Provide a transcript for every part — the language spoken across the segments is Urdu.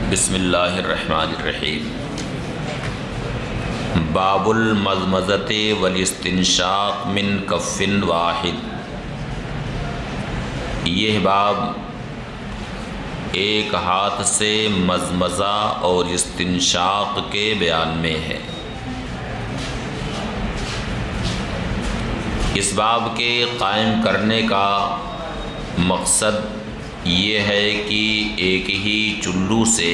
بسم اللہ الرحمن الرحیم۔ باب المضمضۃ والاستنشاق من کف واحد۔ یہ باب ایک ہاتھ سے مضمضہ اور استنشاق کے بیان میں ہے۔ اس باب کے قائم کرنے کا مقصد یہ ہے کہ ایک ہی چلو سے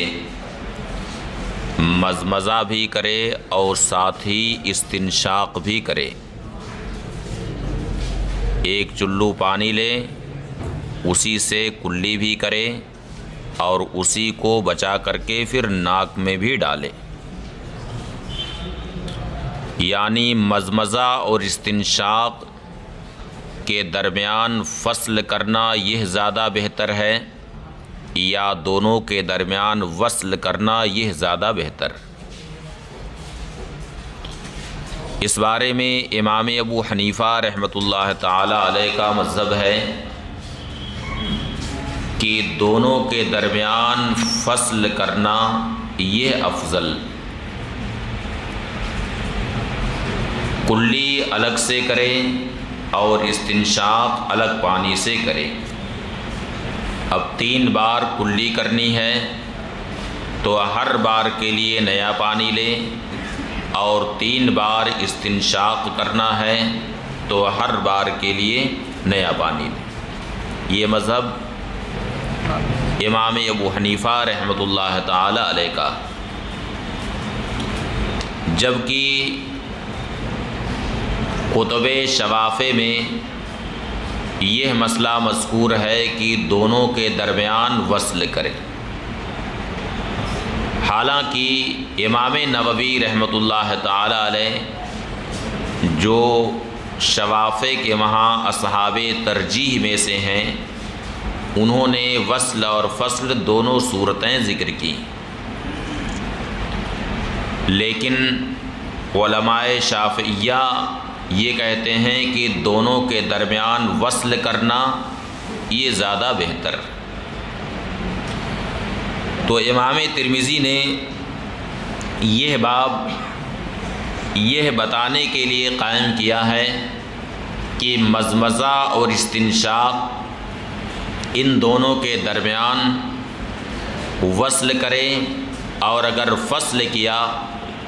مضمضہ بھی کرے اور ساتھ ہی استنشاق بھی کرے۔ ایک چلو پانی لے، اسی سے کلی بھی کرے اور اسی کو بچا کر کے پھر ناک میں بھی ڈالے۔ یعنی مضمضہ اور استنشاق کے درمیان فصل کرنا یہ زیادہ بہتر ہے یا دونوں کے درمیان وصل کرنا یہ زیادہ بہتر؟ اس بارے میں امام ابو حنیفہ رحمۃ اللہ تعالی علیہ کا مذہب ہے کہ دونوں کے درمیان فصل کرنا یہ افضل، کلی الگ سے کرے اور استنشاق الگ پانی سے کرے۔ اب 3 بار کلی کرنی ہے تو ہر بار کے لیے نیا پانی لے، اور 3 بار استنشاق کرنا ہے تو ہر بار کے لیے نیا پانی لے۔ یہ مذہب امام ابو حنیفہ رحمۃ اللہ تعالی علیہ کا۔ جبکہ کتب شوافع میں یہ مسئلہ مذکور ہے کہ دونوں کے درمیان وصل کرے۔ حالانکہ امام نووی رحمۃ اللہ تعالی علیہ جو شوافع کے وہاں اصحاب ترجیح میں سے ہیں، انہوں نے وصل اور فصل دونوں صورتیں ذکر کی، لیکن علماء شافعیہ یہ کہتے ہیں کہ دونوں کے درمیان وصل کرنا یہ زیادہ بہتر۔ تو امام ترمذی نے یہ باب یہ بتانے کے لیے قائم کیا ہے کہ مضمضہ اور استنشاق ان دونوں کے درمیان وصل کرے، اور اگر فصل کیا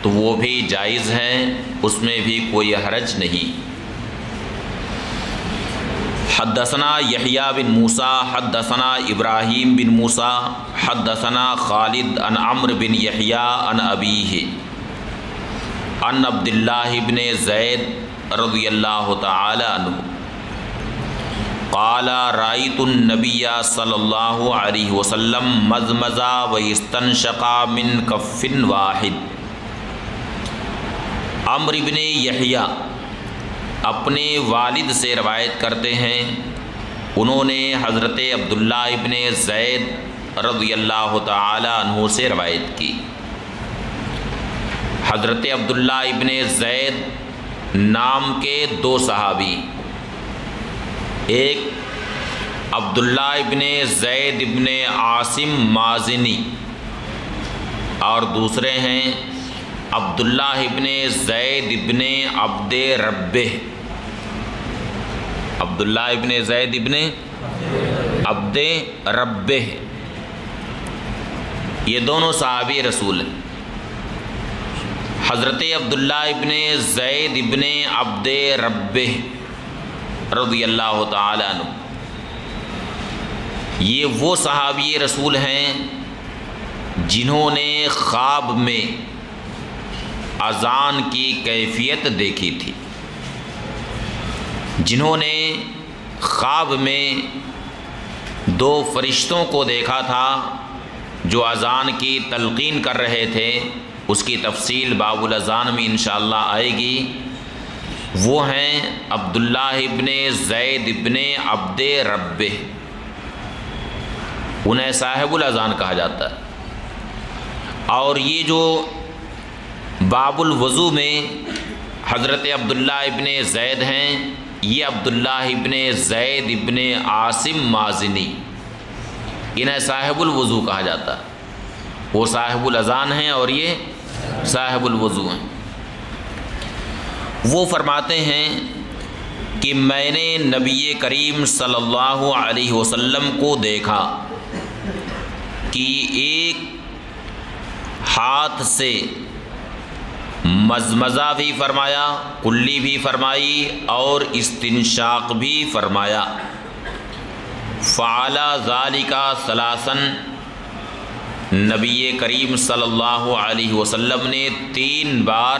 تو وہ بھی جائز ہے، اس میں بھی کوئی حرج نہیں۔ حدثنا یحییٰ بن موسیٰ حدثنا ابراہیم بن موسیٰ حدثنا خالد عن عمرو بن یحییٰ عن ابیہ عن عبداللہ بن زید رضی اللہ تعالی عنہ قال رأیت النبی صلی اللہ علیہ وسلم مضمض و استنشق من کف واحد۔ عمرو بن یحییٰ اپنے والد سے روایت کرتے ہیں، انہوں نے حضرت عبداللہ ابن زید رضی اللہ تعالی عنہ سے روایت کی۔ حضرت عبداللہ ابن زید نام کے 2 صحابی، ایک عبداللہ ابن زید ابن عاصم مازنی اور دوسرے ہیں عبداللہ ابن زید ابن عبد ربہ۔ عبداللہ ابن زید ابن عبد ربہ، یہ دونوں صحابی رسول ہیں۔ حضرت عبداللہ ابن زید ابن عبد ربہ رضی اللہ تعالی عنہ، یہ وہ صحابی رسول ہیں جنہوں نے خواب میں اذان کی کیفیت دیکھی تھی، جنہوں نے خواب میں 2 فرشتوں کو دیکھا تھا جو اذان کی تلقین کر رہے تھے۔ اس کی تفصیل باب الاذان میں انشاءاللہ آئے گی۔ وہ ہیں عبداللہ ابن زید ابن عبد ربہ، انہیں صاحب الاذان کہا جاتا ہے۔ اور یہ جو باب الوضو میں حضرت عبداللہ ابن زید ہیں، یہ عبداللہ ابن زید ابن عاصم مازنی، انہیں صاحب الوضو کہا جاتا ہے۔ وہ صاحب الاذان ہیں اور یہ صاحب الوضو ہیں۔ وہ فرماتے ہیں کہ میں نے نبی کریم صلی اللہ علیہ وسلم کو دیکھا کہ ایک ہاتھ سے مزمزہ بھی فرمایا، کلی بھی فرمائی اور استنشاق بھی فرمایا۔ فعل ذالک ثلاثا، نبی کریم صلی اللہ علیہ وسلم نے 3 بار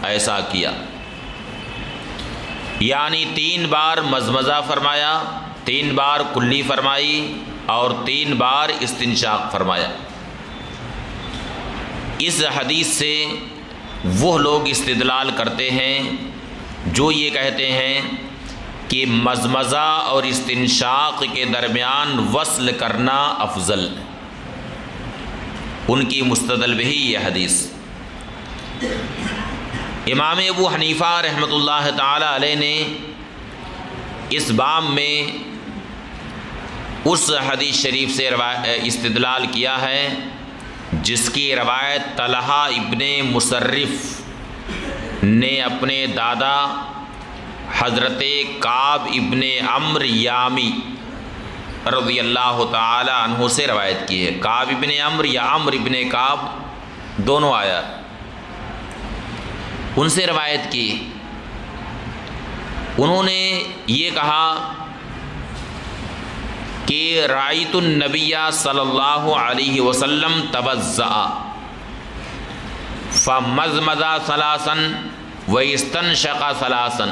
ایسا کیا، یعنی 3 بار مزمزہ فرمایا، 3 بار کلی فرمائی اور 3 بار استنشاق فرمایا۔ اس حدیث سے وہ لوگ استدلال کرتے ہیں جو یہ کہتے ہیں کہ مزمزہ اور استنشاق کے درمیان وصل کرنا افضل، ان کی مستدل بھی یہ حدیث۔ امام ابو حنیفہ رحمۃ اللہ تعالی علیہ نے اس باب میں اس حدیث شریف سے استدلال کیا ہے جس کی روایت طلحہ ابن مصرف نے اپنے دادا حضرت کعب ابن عمرو یامی رضی اللہ تعالی عنہ سے روایت کی ہے۔ کعب ابن عمرو یا عمرو ابن کعب دونوں آیا، ان سے روایت کی۔ انہوں نے یہ کہا کہ رأیت النبی صلی اللہ علیہ وسلم توضأ فمزمز ثلاثا واستنشق ثلاثا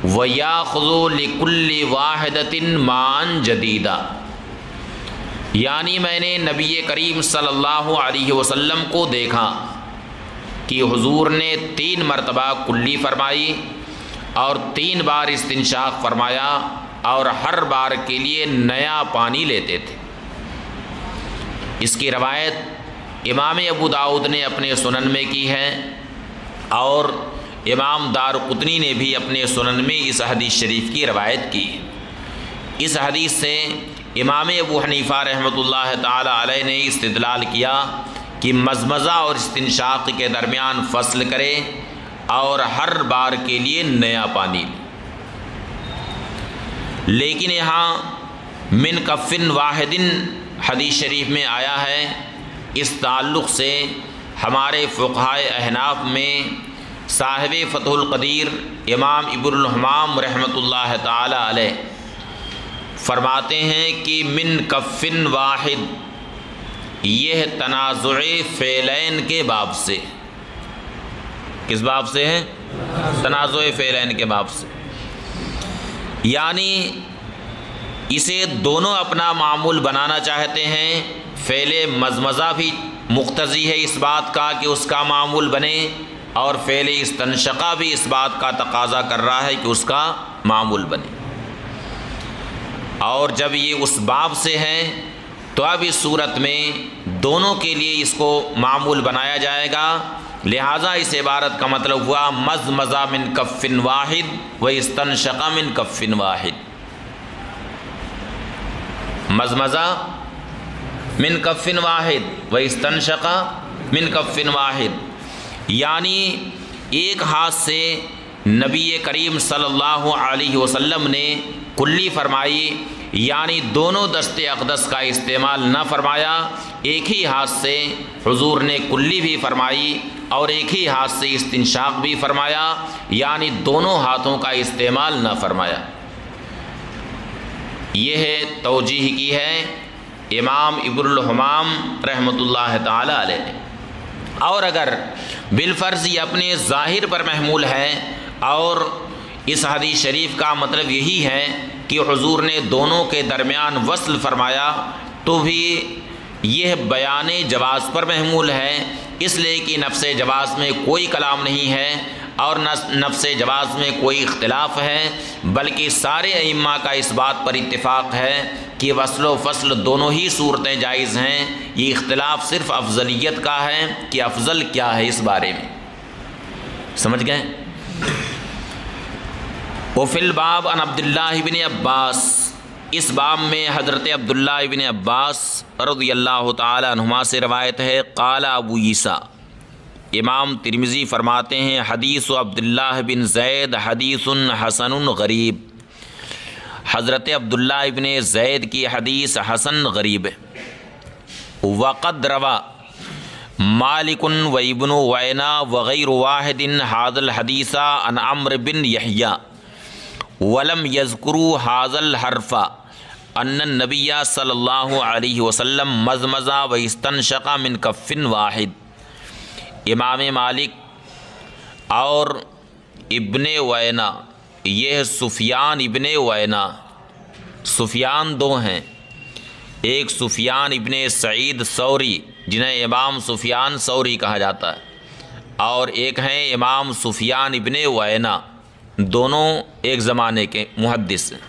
ویاخذ لکل واحدۃ ماء جدیدا، یعنی میں نے نبی کریم صلی اللہ علیہ وسلم کو دیکھا کہ حضور نے 3 مرتبہ کلی فرمائی اور 3 بار استنشاق فرمایا اور ہر بار کے لیے نیا پانی لیتے تھے۔ اس کی روایت امام ابو داؤد نے اپنے سنن میں کی ہے اور امام دارقطنی نے بھی اپنے سنن میں اس حدیث شریف کی روایت کی۔ اس حدیث سے امام ابو حنیفہ رحمۃ اللہ تعالی علیہ نے استدلال کیا کہ مزمزہ اور استنشاق کے درمیان فصل کرے اور ہر بار کے لیے نیا پانی لے۔ لیکن یہاں من کف واحد حدیث شریف میں آیا ہے، اس تعلق سے ہمارے فقہائے احناف میں صاحب فتح القدیر امام ابن الحمام رحمۃ اللہ تعالی علیہ فرماتے ہیں کہ من کف واحد یہ تنازع فعلین کے باب سے، کس باب سے ہے؟ تنازع فعلین کے باب سے، یعنی اسے دونوں اپنا معمول بنانا چاہتے ہیں۔ فعل مزمزہ بھی مقتضی ہے اس بات کا کہ اس کا معمول بنے، اور فعل استنشقہ بھی اس بات کا تقاضا کر رہا ہے کہ اس کا معمول بنے۔ اور جب یہ اس باب سے ہے تو اب اس صورت میں دونوں کے لیے اس کو معمول بنایا جائے گا، لہٰذا اس عبارت کا مطلب ہوا مزمزہ من کف واحد و استنشق من کف واحد، مزمزہ من کف واحد و استنشق من کف واحد، یعنی ایک ہاتھ سے نبی کریم صلی اللہ علیہ وسلم نے کلی فرمائی، یعنی دونوں دست اقدس کا استعمال نہ فرمایا، ایک ہی ہاتھ سے حضور نے کلی بھی فرمائی اور ایک ہی ہاتھ سے استنشاق بھی فرمایا، یعنی دونوں ہاتھوں کا استعمال نہ فرمایا۔ یہ ہے توجیہ کی ہے امام ابن الحمام رحمۃ اللہ تعالی علیہ۔ اور اگر بالفرض یہ اپنے ظاہر پر محمول ہے اور اس حدیث شریف کا مطلب یہی ہے کہ حضور نے دونوں کے درمیان وصل فرمایا، تو بھی یہ بیان جواز پر محمول ہے، اس لیے کہ نفس جواز میں کوئی کلام نہیں ہے اور نفس جواز میں کوئی اختلاف ہے، بلکہ سارے ائمہ کا اس بات پر اتفاق ہے کہ وصل و فصل دونوں ہی صورتیں جائز ہیں۔ یہ اختلاف صرف افضلیت کا ہے کہ افضل کیا ہے اس بارے میں، سمجھ گئے؟ وفی الباب عن عبداللہ بن عباس، اس باب میں حضرت عبداللہ ابن عباس رضی اللہ تعالی عنہما سے روایت ہے، قال ابو عیسیٰ، امام ترمذی فرماتے ہیں، حدیث عبداللہ بن زید حدیث حسن غریب، حضرت عبداللہ ابن زید کی حدیث حسن غریب ہے۔ وقد روا مالک و ابن وینا وغیر واحد ھذا الحدیث عن عمرو بن یحییٰ ولم یذکروا ھذا الحرف ان النبی صلی اللہ علیہ وسلم مزمز و استنشق من کف واحد۔ امام مالک اور ابن وینا، یہ سفیان ابن وینا، سفیان دو ہیں، ایک سفیان ابن سعید ثوری جنہیں امام سفیان ثوری کہا جاتا ہے، اور ایک ہیں امام سفیان ابن وینا، دونوں ایک زمانے کے محدث ہیں۔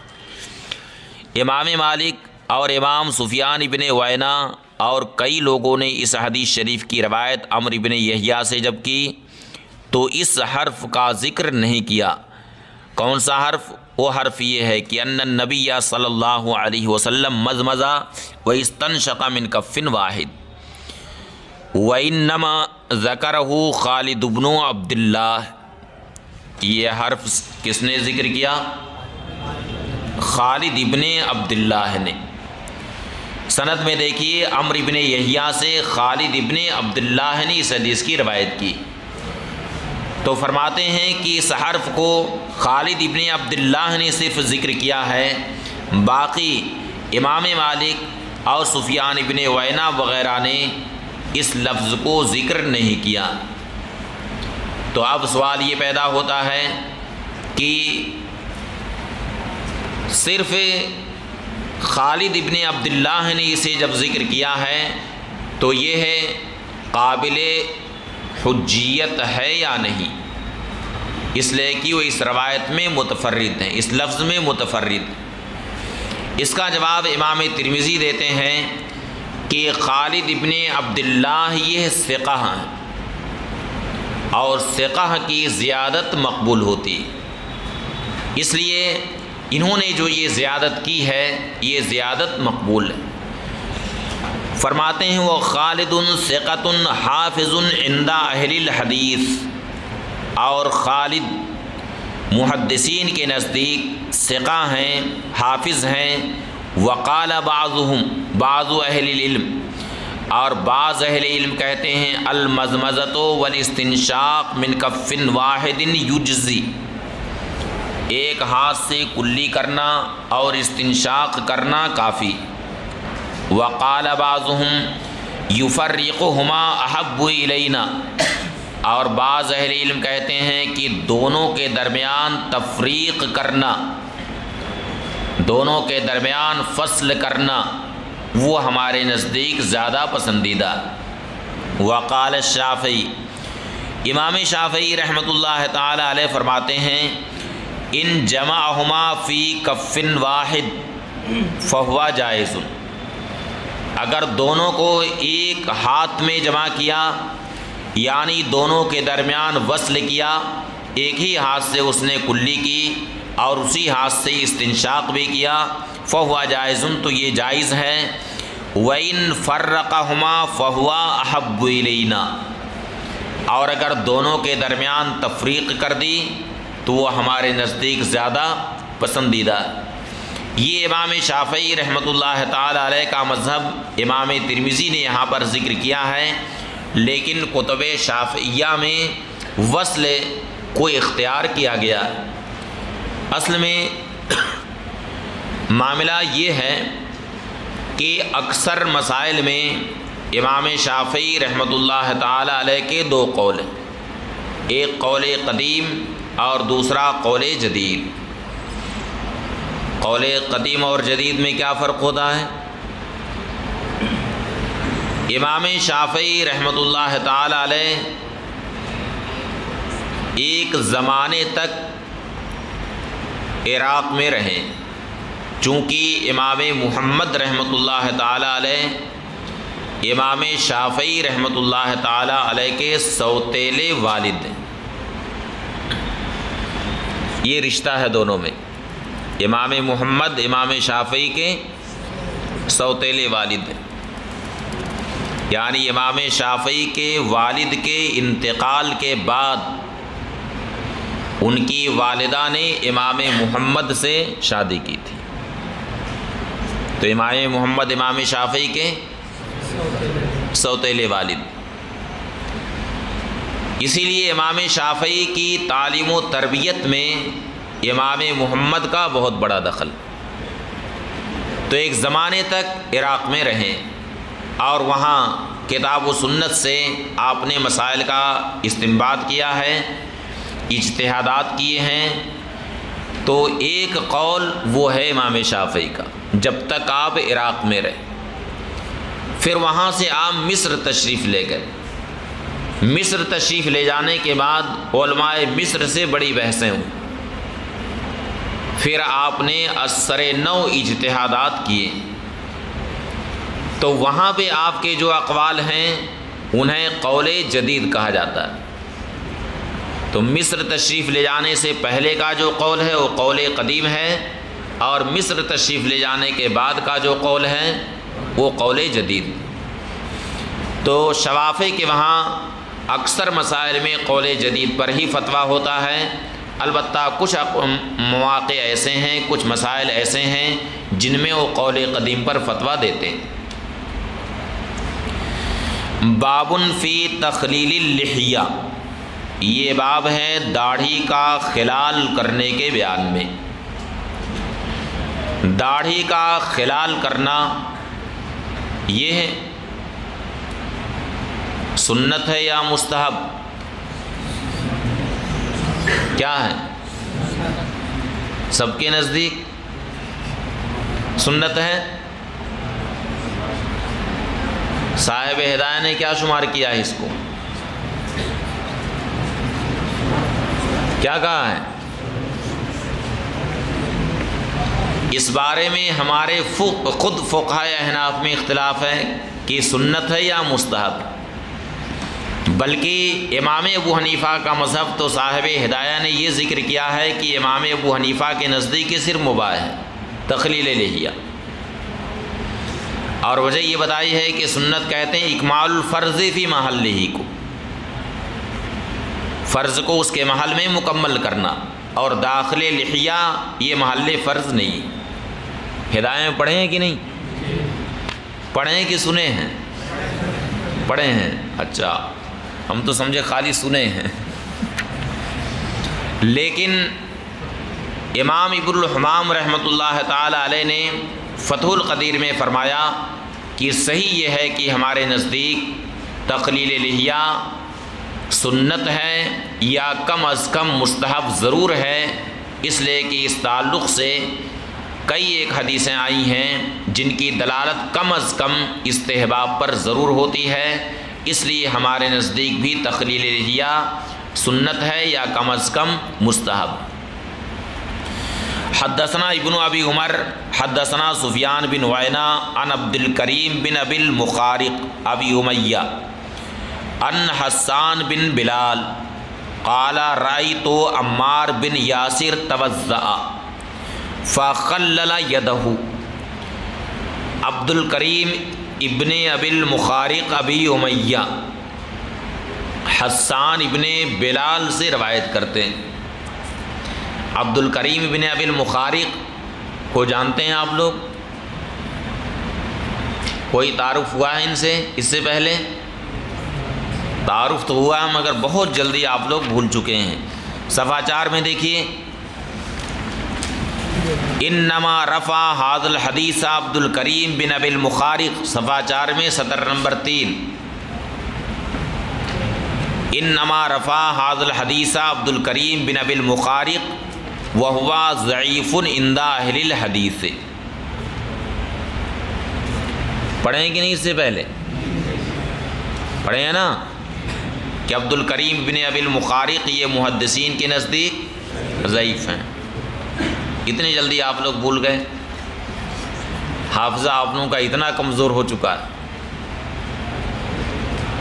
امام مالک اور امام سفیان ابن وینا اور کئی لوگوں نے اس حدیث شریف کی روایت عمرو ابن یحییٰ سے جب کی تو اس حرف کا ذکر نہیں کیا۔ کون سا حرف؟ وہ حرف یہ ہے کہ ان النبی صلی اللہ علیہ وسلم مزمز و استنشق من کف واحد، وَإِنَّمَا ذَكَرَهُ خالد بن عبداللہ۔ یہ حرف کس نے ذکر کیا؟ خالد ابن عبداللہ نے۔ سند میں دیکھیے، عمرو ابن یحییٰ سے خالد ابن عبداللہ نے اس حدیث کی روایت کی، تو فرماتے ہیں کہ اس حرف کو خالد ابن عبداللہ نے صرف ذکر کیا ہے، باقی امام مالک اور سفیان ابن وینا وغیرہ نے اس لفظ کو ذکر نہیں کیا۔ تو اب سوال یہ پیدا ہوتا ہے کہ صرف خالد ابن عبداللہ نے اسے جب ذکر کیا ہے تو یہ ہے قابل حجیت ہے یا نہیں؟ اس لیے کہ وہ اس روایت میں متفرد ہیں، اس لفظ میں متفرد۔ اس کا جواب امام ترمذی دیتے ہیں کہ خالد ابن عبداللہ یہ ثقہ ہیں، اور ثقہ کی زیادت مقبول ہوتی، اس لیے انہوں نے جو یہ زیادت کی ہے یہ زیادت مقبول ہے۔ فرماتے ہیں وہ خالد ثقۃ حافظ عند اہل الحدیث، اور خالد محدثین کے نزدیک ثقہ ہیں، حافظ ہیں۔ وقال بعض اہل العلم، اور بعض اہل علم کہتے ہیں المزمزۃ والاستنشاق من کف واحد یجزی، ایک ہاتھ سے کلی کرنا اور استنشاق کرنا کافی۔ وقال بعضهم یفرقهما احب الینا، اور بعض اہل علم کہتے ہیں کہ دونوں کے درمیان تفریق کرنا، دونوں کے درمیان فصل کرنا وہ ہمارے نزدیک زیادہ پسندیدہ۔ وقال الشافعی، امام شافعی رحمۃ اللہ تعالی علیہ فرماتے ہیں ان جمعہما فی کف واحد فہو جائز، اگر دونوں کو ایک ہاتھ میں جمع کیا یعنی دونوں کے درمیان وصل کیا، ایک ہی ہاتھ سے اس نے کلی کی اور اسی ہاتھ سے استنشاق بھی کیا، فہو جائز، تو یہ جائز ہے۔ وَإِن فَرَّقَهُمَا فَهُوَ أَحَبُّ إِلَيْنَا، اور اگر دونوں کے درمیان تفریق کر دی تو وہ ہمارے نزدیک زیادہ پسندیدہ۔ یہ امام شافعی رحمۃ اللہ تعالی علیہ کا مذہب امام ترمذی نے یہاں پر ذکر کیا ہے، لیکن کتب شافعیہ میں وصل کو اختیار کیا گیا۔ اصل میں معاملہ یہ ہے کہ اکثر مسائل میں امام شافعی رحمۃ اللہ تعالی علیہ کے دو قول ہیں، ایک قول قدیم اور دوسرا قول جدید۔ قول قدیم اور جدید میں کیا فرق ہوتا ہے؟ امام شافعی رحمۃ اللہ تعالی علیہ ایک زمانے تک عراق میں رہے، چونکہ امام محمد رحمۃ اللہ تعالی علیہ امام شافعی رحمۃ اللہ تعالی علیہ کے سوتیلے والد ہیں، یہ رشتہ ہے دونوں میں۔ امام محمد امام شافعی کے سوتیلے والد ہیں، یعنی امام شافعی کے والد کے انتقال کے بعد ان کی والدہ نے امام محمد سے شادی کی تھی۔ تو امام محمد امام شافعی کے سوتیلے والد، اسی لیے امام شافعی کی تعلیم و تربیت میں امام محمد کا بہت بڑا دخل۔ تو ایک زمانے تک عراق میں رہے اور وہاں کتاب و سنت سے آپ نے مسائل کا استنباط کیا ہے، اجتہادات کیے ہیں۔ تو ایک قول وہ ہے امام شافعی کا جب تک آپ عراق میں رہے۔ پھر وہاں سے آپ مصر تشریف لے گئے۔ مصر تشریف لے جانے کے بعد علماء مصر سے بڑی بحثیں ہوئیں۔ پھر آپ نے اثر نو اجتہادات کیے، تو وہاں پہ آپ کے جو اقوال ہیں انہیں قول جدید کہا جاتا ہے۔ تو مصر تشریف لے جانے سے پہلے کا جو قول ہے وہ قول قدیم ہے، اور مصر تشریف لے جانے کے بعد کا جو قول ہے وہ قول جدید۔ تو شوافی کے وہاں اکثر مسائل میں قول جدید پر ہی فتویٰ ہوتا ہے، البتہ کچھ مواقع ایسے ہیں، کچھ مسائل ایسے ہیں جن میں وہ قول قدیم پر فتویٰ دیتے ہیں۔ بابٌ فی تخلیل اللحیہ، یہ باب ہے داڑھی کا خلال کرنے کے بیان میں۔ داڑھی کا خلال کرنا یہ سنت ہے یا مستحب؟ کیا ہے؟ سب کے نزدیک سنت ہے۔ صاحب ہدایہ نے کیا شمار کیا ہے اس کو؟ کیا کہا ہے؟ اس بارے میں ہمارے خود فقہائے احناف میں اختلاف ہے کہ سنت ہے یا مستحب، بلکہ امام ابو حنیفہ کا مذہب تو صاحب ہدایہ نے یہ ذکر کیا ہے کہ امام ابو حنیفہ کے نزدیک صرف مباح ہے تخلیل لحیہ، اور وجہ یہ بتائی ہے کہ سنت کہتے ہیں اکمال الفرض فی محلہ کو، فرض کو اس کے محل میں مکمل کرنا، اور داخل لحیہ یہ محل فرض نہیں۔ ہدایہ میں پڑھے ہیں کہ نہیں؟ پڑھے ہیں کہ سنے ہیں؟ پڑھے ہیں، اچھا، ہم تو سمجھے خالی سنے ہیں۔ لیکن امام ابن الحمام رحمۃ اللہ تعالی علیہ نے فتح القدیر میں فرمایا کہ صحیح یہ ہے کہ ہمارے نزدیک تخلیل لحیہ سنت ہے یا کم از کم مستحب ضرور ہے، اس لیے کہ اس تعلق سے کئی ایک حدیثیں آئی ہیں جن کی دلالت کم از کم استحباب پر ضرور ہوتی ہے، اس لیے ہمارے نزدیک بھی تخلیل لحیہ سنت ہے یا کم از کم مستحب۔ حدثنا ابن ابی عمر حدثنا سفیان بن عیینہ عن عبد الکریم بن ابی المخارق ابی امیہ ان حسان بن بلال قال رأیت عمار بن یاسر توضأ فخلل یدہ۔ عبد الکریم ابن ابی المخارق ابی امیہ حسان ابن بلال سے روایت کرتے ہیں۔ عبد الکریم ابن ابی المخارق کو جانتے ہیں آپ لوگ؟ کوئی تعارف ہوا ہے ان سے اس سے پہلے؟ تعارف تو ہوا ہے مگر بہت جلدی آپ لوگ بھول چکے ہیں۔ صفحہ 4 میں دیکھیے، انما رفع ھذا الحدیث عبد الکریم بن ابی المخارق، صفحہ 4 میں سطر نمبر 3، انما رفع ھذا الحدیث عبد الکریم بن ابی المخارق وہو ضعیف عند اہل الحدیث۔ پڑھیں کہ نہیں اس سے پہلے؟ پڑھے ہیں نا کہ عبد الکریم بن ابی المخارق یہ محدثین کے نزدیک ضعیف ہیں۔ اتنی جلدی آپ لوگ بھول گئے؟ حافظہ آپ لوگوں کا اتنا کمزور ہو چکا ہے۔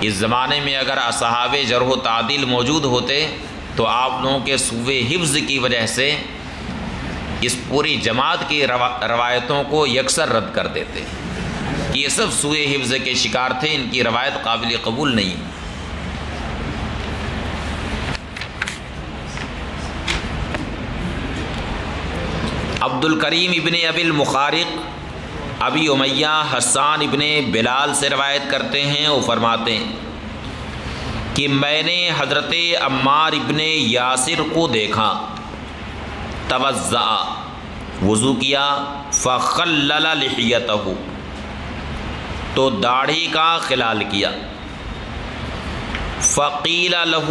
اس زمانے میں اگر اصحاب جرح و تعدیل موجود ہوتے تو آپ لوگوں کے سوء حفظ کی وجہ سے اس پوری جماعت کی روایتوں کو یکسر رد کر دیتے کہ یہ سب سوء حفظ کے شکار تھے، ان کی روایت قابل قبول نہیں۔ عبد الکریم ابن ابی المخارق ابی امیہ حسان ابن بلال سے روایت کرتے ہیں، وہ فرماتے ہیں کہ میں نے حضرت عمار ابن یاسر کو دیکھا، توضأ وضو کیا، فخلل لحیتہ تو داڑھی کا خلال کیا، فقیل لہ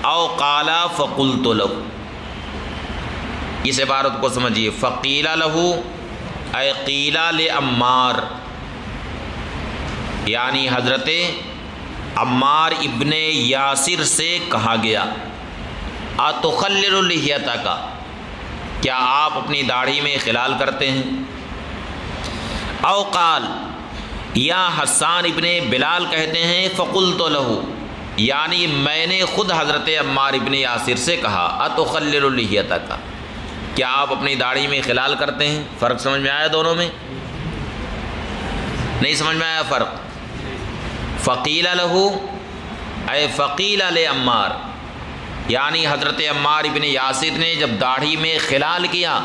او قال فقلت لہ، اس عبارت کو سمجھیے، فقیل لہ اے قیل لعمار، یعنی حضرت عمار ابن یاسر سے کہا گیا، اتخلل لحیتک، کیا آپ اپنی داڑھی میں خلال کرتے ہیں؟ او قال، یا حسان ابن بلال کہتے ہیں فقلت لہ، یعنی میں نے خود حضرت عمار ابن یاسر سے کہا، اتخلل لحیتک، کیا آپ اپنی داڑھی میں خلال کرتے ہیں؟ فرق سمجھ میں آیا دونوں میں؟ نہیں سمجھ میں آیا فرق؟ فقیل لہ اے فقیل لعمار، یعنی حضرت عمار ابن یاسر نے جب داڑھی میں خلال کیا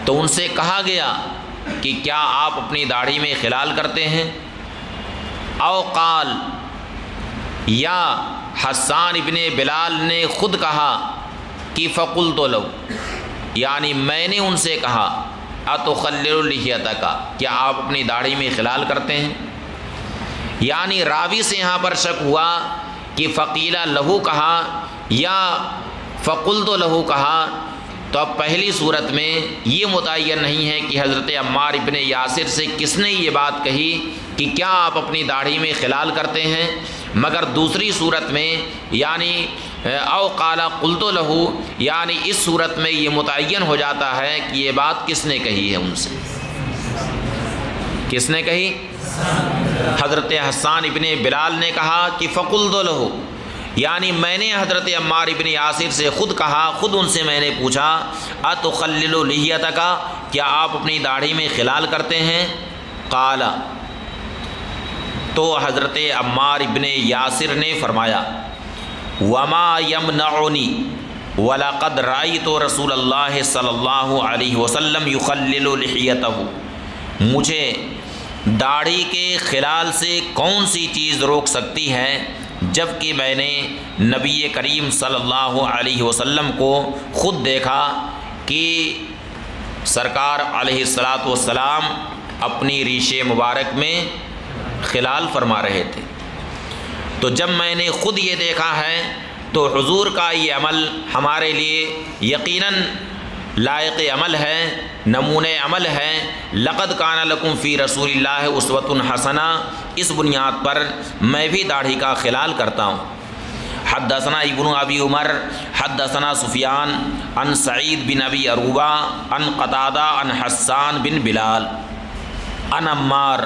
تو ان سے کہا گیا کہ کیا آپ اپنی داڑھی میں خلال کرتے ہیں؟ او قال، یا حسان ابن بلال نے خود کہا کہ فقلت لہ، یعنی میں نے ان سے کہا، اتخلل لحیتک، کیا آپ اپنی داڑھی میں خلال کرتے ہیں؟ یعنی راوی سے یہاں پر شک ہوا کہ فقیلہ لہو کہا یا فقلت لہو کہا، تو اب پہلی صورت میں یہ متعین نہیں ہے کہ حضرت عمار ابن یاسر سے کس نے یہ بات کہی کہ کیا آپ اپنی داڑھی میں خلال کرتے ہیں، مگر دوسری صورت میں یعنی او قال قلت لہو، یعنی اس صورت میں یہ متعین ہو جاتا ہے کہ یہ بات کس نے کہی ہے ان سے، کس نے کہی؟ حضرت حسان ابن بلال نے کہا کہ فقلت لہو، یعنی میں نے حضرت عمار ابن یاسر سے خود کہا، خود ان سے میں نے پوچھا، اتخلل لحیتک، کیا آپ اپنی داڑھی میں خلال کرتے ہیں؟ قال، تو حضرت عمار ابن یاسر نے فرمایا، وما یمنعنی ولقد رأیت رسول اللہ صلی اللہ علیہ وسلم یخلل لحیتہ، مجھے داڑھی کے خلال سے کون سی چیز روک سکتی ہے جب کہ میں نے نبی کریم صلی اللہ علیہ وسلم کو خود دیکھا کہ سرکار علیہ الصلاۃ والسلام اپنی ریش مبارک میں خلال فرما رہے تھے۔ تو جب میں نے خود یہ دیکھا ہے تو حضور کا یہ عمل ہمارے لیے یقیناً لائق عمل ہے، نمونۂ عمل ہے۔ لقد کان لکم فی رسول اللہ اسوۃ حسنہ، اس بنیاد پر میں بھی داڑھی کا خلال کرتا ہوں۔ حدثنا ابن ابی عمر حدثنا سفیان عن سعید بن ابی عروبہ عن قتادہ عن حسان بن بلال عن عمار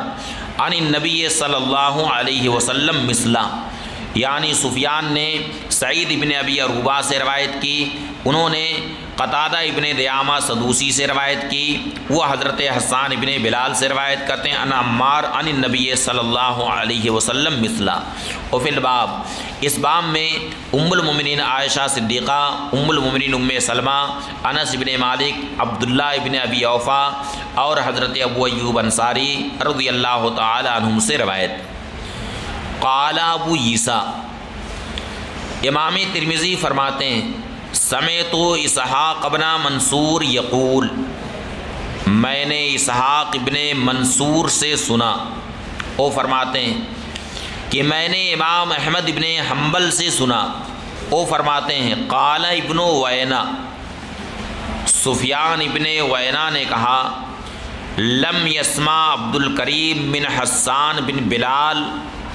عن النبی صلی اللہ علیہ وسلم مثلا، یعنی سفیان نے سعید ابن ابی عروبہ سے روایت کی، انہوں نے قتادہ ابن دعامہ سدوسی سے روایت کی، وہ حضرت حسان ابن بلال سے روایت کرتے ہیں، ان عمار عن النبی صلی اللہ علیہ وسلم مثلا۔ وفی الباب، اس باب میں ام المؤمنین عائشہ صدیقہ، ام المؤمنین ام سلمہ، انس ابن مالک، عبداللہ ابن ابی اوفا اور حضرت ابو ایوب انصاری رضی اللہ تعالی عنہم سے روایت۔ قال ابو عیسیٰ، امام ترمذی فرماتے ہیں، سمعت اسحاق ابن منصور یقول، میں نے اسحاق ابن منصور سے سنا، وہ فرماتے ہیں کہ میں نے امام احمد ابن حنبل سے سنا، وہ فرماتے ہیں قال ابن وینہ، سفیان ابن وینہ نے کہا، لم یسمع عبد الکریم من حسان بن بلال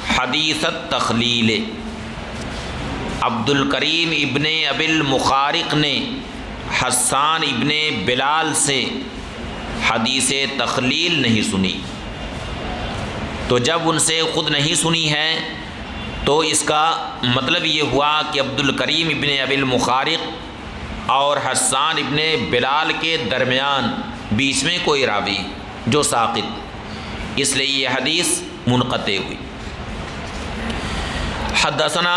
حدیث التخلیل، عبد الکریم ابن ابی المخارق نے حسان ابن بلال سے حدیث تخلیل نہیں سنی۔ تو جب ان سے خود نہیں سنی ہے تو اس کا مطلب یہ ہوا کہ عبد الکریم ابن ابی المخارق اور حسان ابن بلال کے درمیان بیچ میں کوئی راوی جو ساقط، اس لیے یہ حدیث منقطع ہوئی۔ حدثنا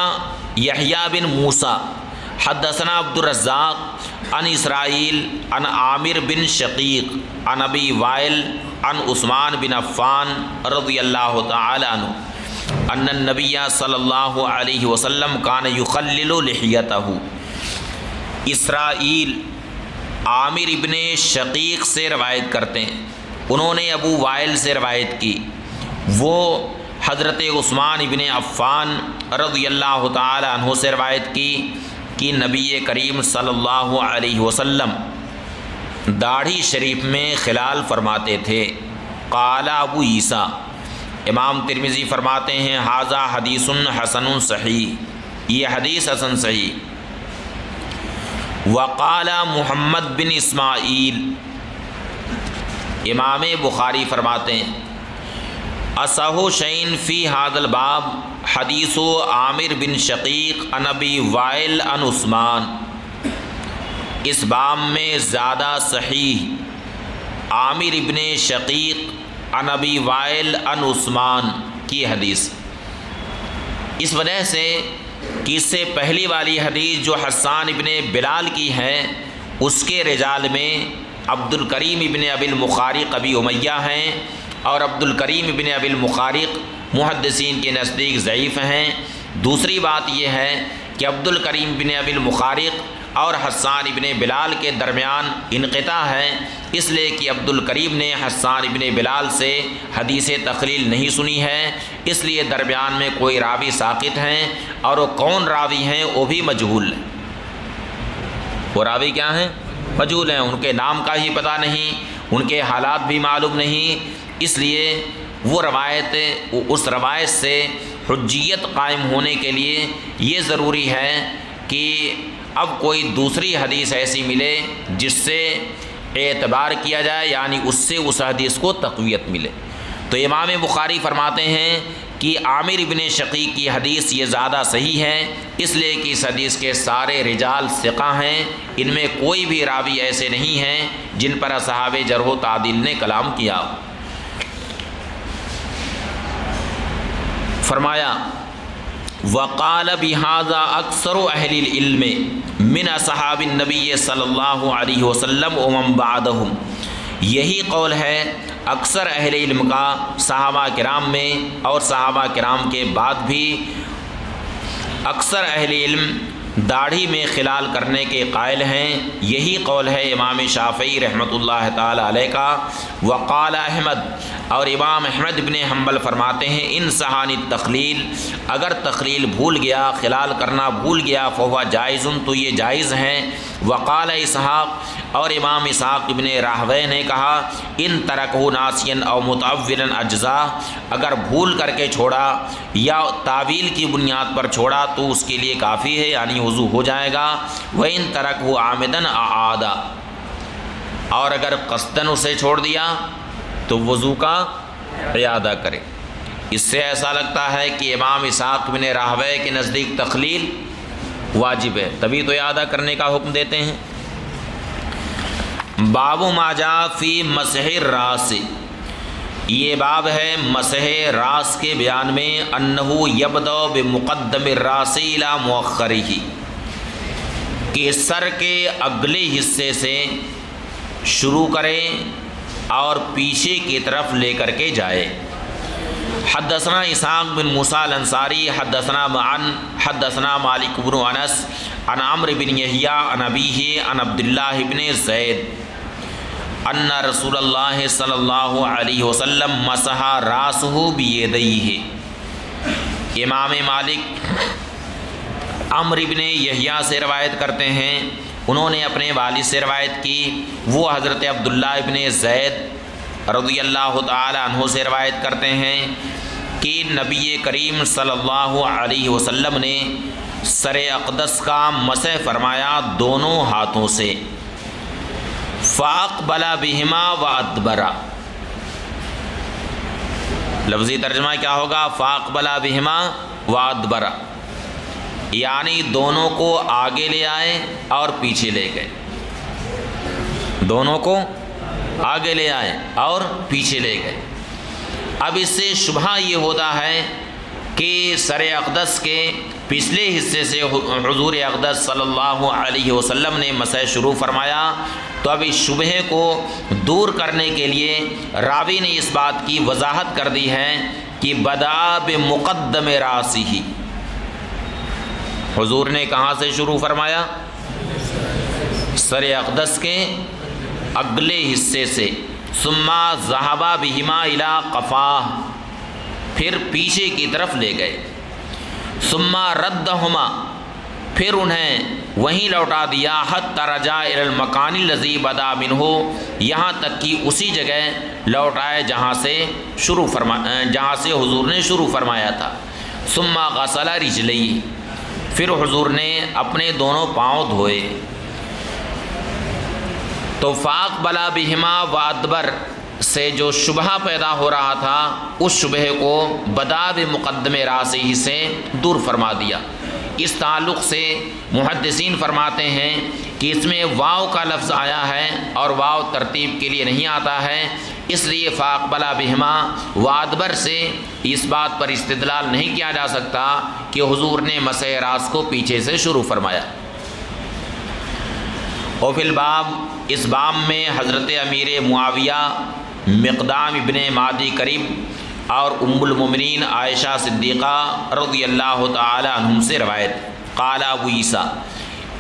یحییٰ بن موسیٰ حدثنا عبد الرزاق عن اسرائیل عن عامر بن شقیق عن ابی وائل عن عثمان بن عفان رضی اللہ تعالی عنہ ان النبی صلی اللہ علیہ وسلم کان یخلل لحیتہ۔ اسرائیل عامر ابن شقیق سے روایت کرتے ہیں، انہوں نے ابو وائل سے روایت کی، وہ حضرت عثمان ابن عفان رضی اللہ تعالی عنہ سے روایت کی کہ نبی کریم صلی اللہ علیہ وسلم داڑھی شریف میں خلال فرماتے تھے۔ قال ابو عیسیٰ، امام ترمذی فرماتے ہیں ھذا حدیث حسن صحیح، یہ حدیث حسن صحیح۔ وقال محمد بن اسماعیل، امام بخاری فرماتے ہیں اصح شیء فی ھذا الباب حدیث عامر بن شقیق عن ابی وائل عن عثمان، اس باب میں زیادہ صحیح عامر ابن شقیق عن ابی وائل عن عثمان کی حدیث، اس وجہ سے کہ اس سے پہلی والی حدیث جو حسان ابن بلال کی ہے اس کے رجال میں عبد الکریم ابن ابی المخارق ابی امیہ ہیں، اور عبد الکریم ابن ابی المخارق محدثین کے نزدیک ضعیف ہیں۔ دوسری بات یہ ہے کہ عبد الکریم ابن ابی المخارق اور حسان ابن بلال کے درمیان انقطاع ہے، اس لیے کہ عبد الکریم نے حسان ابن بلال سے حدیث تخلیل نہیں سنی ہے، اس لیے درمیان میں کوئی راوی ساقط ہیں، اور وہ کون راوی ہیں وہ بھی مجہول ہیں۔ وہ راوی کیا ہیں؟ مجہول ہیں، ان کے نام کا ہی پتہ نہیں، ان کے حالات بھی معلوم نہیں، اس لیے وہ روایت، اس روایت سے حجیت قائم ہونے کے لیے یہ ضروری ہے کہ اب کوئی دوسری حدیث ایسی ملے جس سے اعتبار کیا جائے، یعنی اس سے اس حدیث کو تقویت ملے۔ تو امام بخاری فرماتے ہیں کہ عامر ابن شقیق کی حدیث یہ زیادہ صحیح ہے، اس لیے کہ اس حدیث کے سارے رجال ثقہ ہیں، ان میں کوئی بھی راوی ایسے نہیں ہیں جن پر اصحاب جرح و تعدیل نے کلام کیا۔ فرمایا وقال بہذا اکثر اہل العلم من اصحاب النبی صلی اللہ علیہ وسلم ومن بعدہم، یہی قول ہے اکثر اہل علم کا صحابہ کرام میں اور صحابہ کرام کے بعد بھی۔ اکثر اہل علم داڑھی میں خلال کرنے کے قائل ہیں، یہی قول ہے امام شافعی رحمۃ اللہ تعالی علیہ کا۔ وقال احمد، اور امام احمد بن حنبل فرماتے ہیں ان سہانی تخلیل، اگر تخلیل بھول گیا، خلال کرنا بھول گیا، فہو جائز، تو یہ جائز ہیں۔ وقال اسحاق، اور امام اسحاق ابن راہویہ نے کہا ان ترکہ ناسیا او متعولا اجزا، اگر بھول کر کے چھوڑا یا تعویل کی بنیاد پر چھوڑا تو اس کے لیے کافی ہے، یعنی وضو ہو جائے گا۔ وَإِن تَرَكْهُ عَامِدًا أَعَادَ، اور اگر قصداً اسے چھوڑ دیا تو وضو کا اعادہ کرے۔ اس سے ایسا لگتا ہے کہ امام اسحاق بن راہویہ کے نزدیک تخلیل واجب ہے، تبھی تو اعادہ کرنے کا حکم دیتے ہیں۔ باب ما جاء فی مسح الراس، یہ باب ہے مسح راس کے بیان میں، انہ یبدأ بمقدم الراس الی مؤخرہ، کہ سر کے اگلے حصے سے شروع کرے اور پیچھے کی طرف لے کر کے جائے۔ حدثنا اسحاق بن موسیٰ الانصاری حدثنا معن حدثنا مالک بن انس عن عمرو بن یحییٰ عن ابیہ عن عبداللہ بن زید ان رسول اللہ صلی اللہ علیہ وسلم مسح راسہ بیدیہ۔ امام مالک عمرو بن یحییٰ سے روایت کرتے ہیں، انہوں نے اپنے والد سے روایت کی، وہ حضرت عبداللہ ابن زید رضی اللہ تعالی عنہ سے روایت کرتے ہیں کہ نبی کریم صلی اللہ علیہ وسلم نے سر اقدس کا مسح فرمایا دونوں ہاتھوں سے۔ فاقبل بہما وادبر، لفظی ترجمہ کیا ہوگا؟ فاقبل بہما وادبر، یعنی دونوں کو آگے لے آئے اور پیچھے لے گئے، دونوں کو آگے لے آئے اور پیچھے لے گئے۔ اب اس سے شبہ یہ ہوتا ہے کہ سر اقدس کے پچھلے حصے سے حضور اقدس صلی اللہ علیہ وسلم نے مسح شروع فرمایا، تو اب اس شبہے کو دور کرنے کے لیے راوی نے اس بات کی وضاحت کر دی ہے کہ بدأ بمقدم راسہ، حضور نے کہاں سے شروع فرمایا؟ سر اقدس کے اگلے حصے سے، ثم ذهب بهما الى قفاہ، پھر پیچھے کی طرف لے گئے، ثم ردہما، پھر انہیں وہیں لوٹا دیا، حتی رجع الى المکان الذی بدأ منہ، یہاں تک کہ اسی جگہ لوٹائے جہاں سے حضور نے شروع فرمایا تھا۔ ثم غسل رجلیہ، پھر حضور نے اپنے دونوں پاؤں دھوئے، تو فاقبل بہما وادبر سے جو شبہ پیدا ہو رہا تھا اس شبہ کو بدأ بمقدم راسہ سے دور فرما دیا۔ اس تعلق سے محدثین فرماتے ہیں کہ اس میں واو کا لفظ آیا ہے اور واو ترتیب کے لیے نہیں آتا ہے، اس لیے فاقبل بہما وادبر سے اس بات پر استدلال نہیں کیا جا سکتا کہ حضور نے مسح راس کو پیچھے سے شروع فرمایا۔ اور فی الباب، اس باب میں حضرت امیر معاویہ مقدام ابن مادی کریم اور ام المؤمنین عائشہ صدیقہ رضی اللہ تعالی عنہم سے روایت۔ قال ابو عیسیٰ،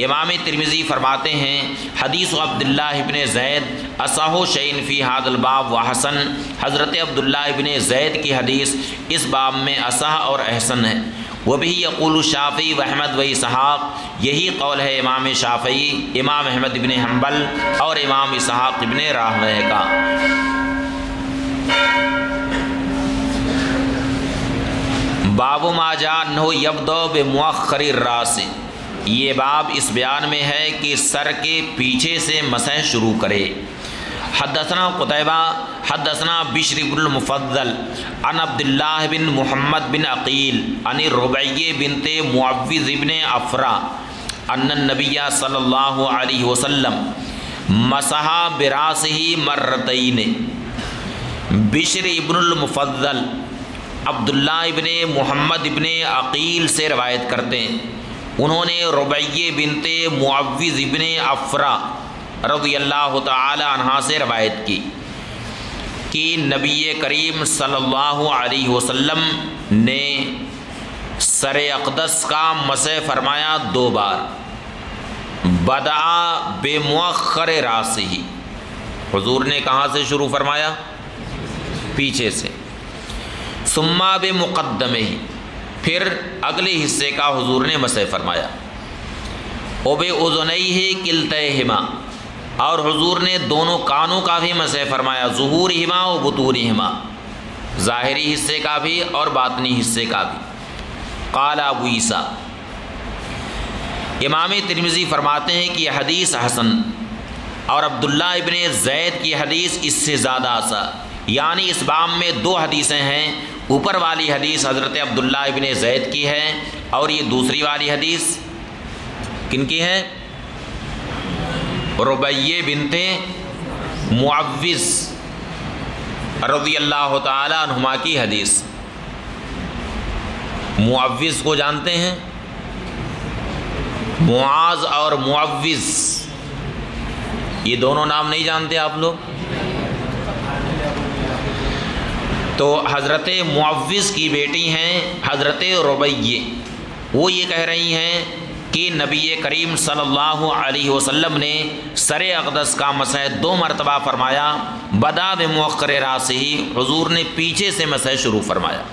امام ترمذی فرماتے ہیں حدیث عبداللہ ابن زید اصح شیء فی ھذا الباب وحسن، حضرت عبداللہ ابن زید کی حدیث اس باب میں اصح اور احسن ہے۔ وبہ یقول الشافعی واحمد و اسحاق، یہی قول ہے امام شافعی، امام احمد ابن حنبل اور امام اسحاق ابن راہویہ کا۔ باب ما جاء انہ یبدأ بمؤخر الراس، یہ باب اس بیان میں ہے کہ سر کے پیچھے سے مسح شروع کرے۔ حدثنا قتیبہ حدثنا بشر بن المفضل عن عبداللہ بن محمد بن عقیل عن ربیع بنت معوذ بن افرا ان النبی صلی اللہ علیہ وسلم مسح براسہ مرتین۔ بشر ابن المفضل عبداللہ ابن محمد ابن عقیل سے روایت کرتے ہیں، انہوں نے ربیع بنت معوذ ابن افرا رضی اللہ تعالی عنہ سے روایت کی کہ نبی کریم صلی اللہ علیہ وسلم نے سر اقدس کا مسح فرمایا 2 بار۔ بدأ بمؤخر راسہ، حضور نے کہاں سے شروع فرمایا؟ پیچھے سے۔ ثم بمقدمہ، پھر اگلے حصے کا حضور نے مسح فرمایا۔ وبأذنیہ کلتیہما، اور حضور نے دونوں کانوں کا بھی مسح فرمایا، ظہورہما و بطونہما، ظاہری حصے کا بھی اور باطنی حصے کا بھی۔ قال ابو عیسیٰ، امام ترمذی فرماتے ہیں کہ یہ حدیث حسن، اور عبداللہ ابن زید کی حدیث اس سے زیادہ آسا، یعنی اس باب میں 2 حدیثیں ہیں، اوپر والی حدیث حضرت عبداللہ ابن زید کی ہے اور یہ دوسری والی حدیث کن کی ہے؟ ربیع بنت معوذ رضی اللہ تعالی عنہما کی حدیث۔ معوذ کو جانتے ہیں؟ معاذ اور معوذ، یہ دونوں نام نہیں جانتے آپ لوگ؟ تو حضرت معوذ کی بیٹی ہیں حضرت ربیع، وہ یہ کہہ رہی ہیں کہ نبی کریم صلی اللہ علیہ وسلم نے سر اقدس کا مسح 2 مرتبہ فرمایا، بدأ بمؤخر راسہ، حضور نے پیچھے سے مسح شروع فرمایا۔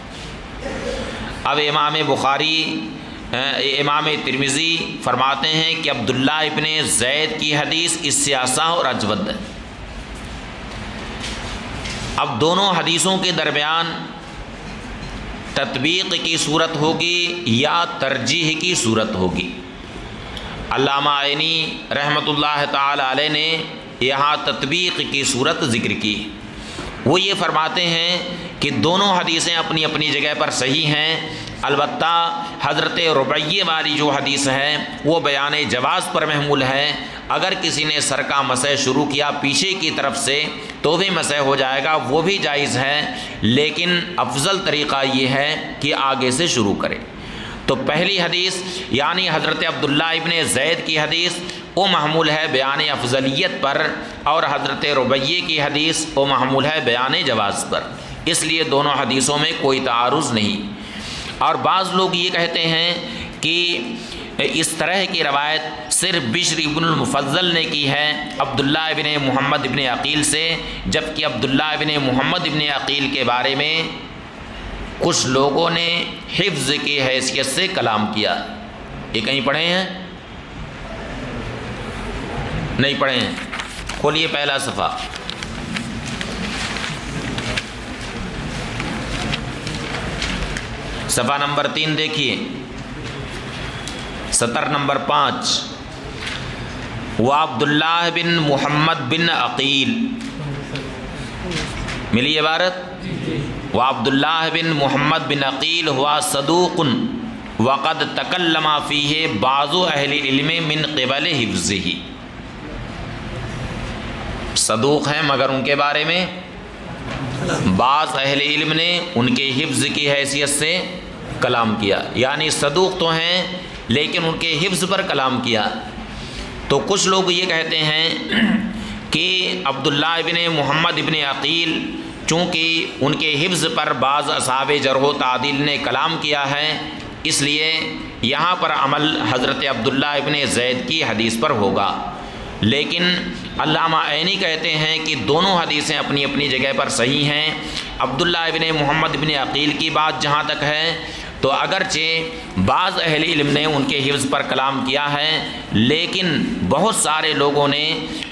اب امام ترمذی فرماتے ہیں کہ عبداللہ ابن زید کی حدیث اس سے اصح اور اجود ہے۔ اب دونوں حدیثوں کے درمیان تطبیق کی صورت ہوگی یا ترجیح کی صورت ہوگی۔ علامہ عینی رحمۃ اللہ تعالی علیہ نے یہاں تطبیق کی صورت ذکر کی، وہ یہ فرماتے ہیں کہ دونوں حدیثیں اپنی اپنی جگہ پر صحیح ہیں، البتہ حضرت ربیہ والی جو حدیث ہے وہ بیان جواز پر محمول ہے۔ اگر کسی نے سر کا مسح شروع کیا پیچھے کی طرف سے تو بھی مسح ہو جائے گا، وہ بھی جائز ہے، لیکن افضل طریقہ یہ ہے کہ آگے سے شروع کرے۔ تو پہلی حدیث یعنی حضرت عبداللہ ابن زید کی حدیث وہ محمول ہے بیان افضلیت پر، اور حضرت ربیہ کی حدیث وہ محمول ہے بیان جواز پر، اس لیے دونوں حدیثوں میں کوئی تعارض نہیں۔ اور بعض لوگ یہ کہتے ہیں کہ اس طرح کی روایت صرف بشر ابن المفضل نے کی ہے عبداللہ ابن محمد ابن عقیل سے، جبکہ عبداللہ ابن محمد ابن عقیل کے بارے میں کچھ لوگوں نے حفظ کی حیثیت سے کلام کیا۔ یہ کہیں پڑھے ہیں؟ نہیں پڑھے ہیں؟ کھولیے پہلا صفحہ، صفحہ نمبر 3 دیکھیے، سطر نمبر 5۔ وعبداللہ بن محمد بن عقیل، ملی عبارت؟ وعبداللہ بن محمد بن عقیل ہوا صدوق وقد تکلم فیہ بعض اہل علم من قبل حفظہ، صدوق ہیں مگر ان کے بارے میں بعض اہل علم نے ان کے حفظ کی حیثیت سے کلام کیا، یعنی صدوق تو ہیں لیکن ان کے حفظ پر کلام کیا۔ تو کچھ لوگ یہ کہتے ہیں کہ عبداللہ ابن محمد ابن عقیل چونکہ ان کے حفظ پر بعض اصحاب جرح و تعدیل نے کلام کیا ہے، اس لیے یہاں پر عمل حضرت عبداللہ ابن زید کی حدیث پر ہوگا، لیکن علامہ عینی کہتے ہیں کہ دونوں حدیثیں اپنی اپنی جگہ پر صحیح ہیں۔ عبداللہ ابن محمد ابن عقیل کی بات جہاں تک ہے تو اگرچہ بعض اہل علم نے ان کے حفظ پر کلام کیا ہے، لیکن بہت سارے لوگوں نے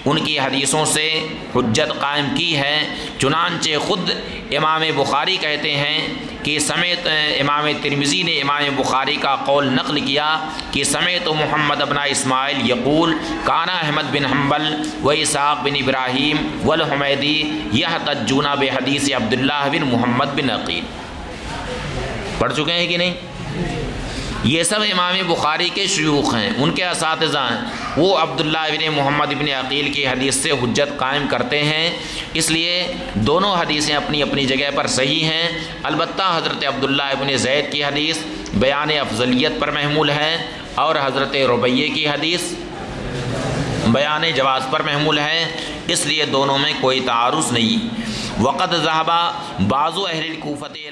ان کی حدیثوں سے حجت قائم کی ہے، چنانچہ خود امام بخاری کہتے ہیں کہ سمیت امام ترمذی نے امام بخاری کا قول نقل کیا کہ سمیت محمد ابن اسماعیل یقول کان احمد بن حنبل و اسحاق بن ابراہیم والحمیدی یحتجون بحدیث عبداللہ بن محمد بن عقیل۔ پڑھ چکے ہیں کہ نہیں؟ یہ سب امام بخاری کے شیوخ ہیں، ان کے اساتذہ ہیں، وہ عبداللہ ابن محمد ابن عقیل کی حدیث سے حجت قائم کرتے ہیں، اس لیے دونوں حدیثیں اپنی اپنی جگہ پر صحیح ہیں۔ البتہ حضرت عبداللہ ابن زید کی حدیث بیان افضلیت پر محمول ہے، اور حضرت ربیہ کی حدیث بیان جواز پر محمول ہے، اس لیے دونوں میں کوئی تعارض نہیں۔ وقد ذهب بعض اہل الکوفۃ الی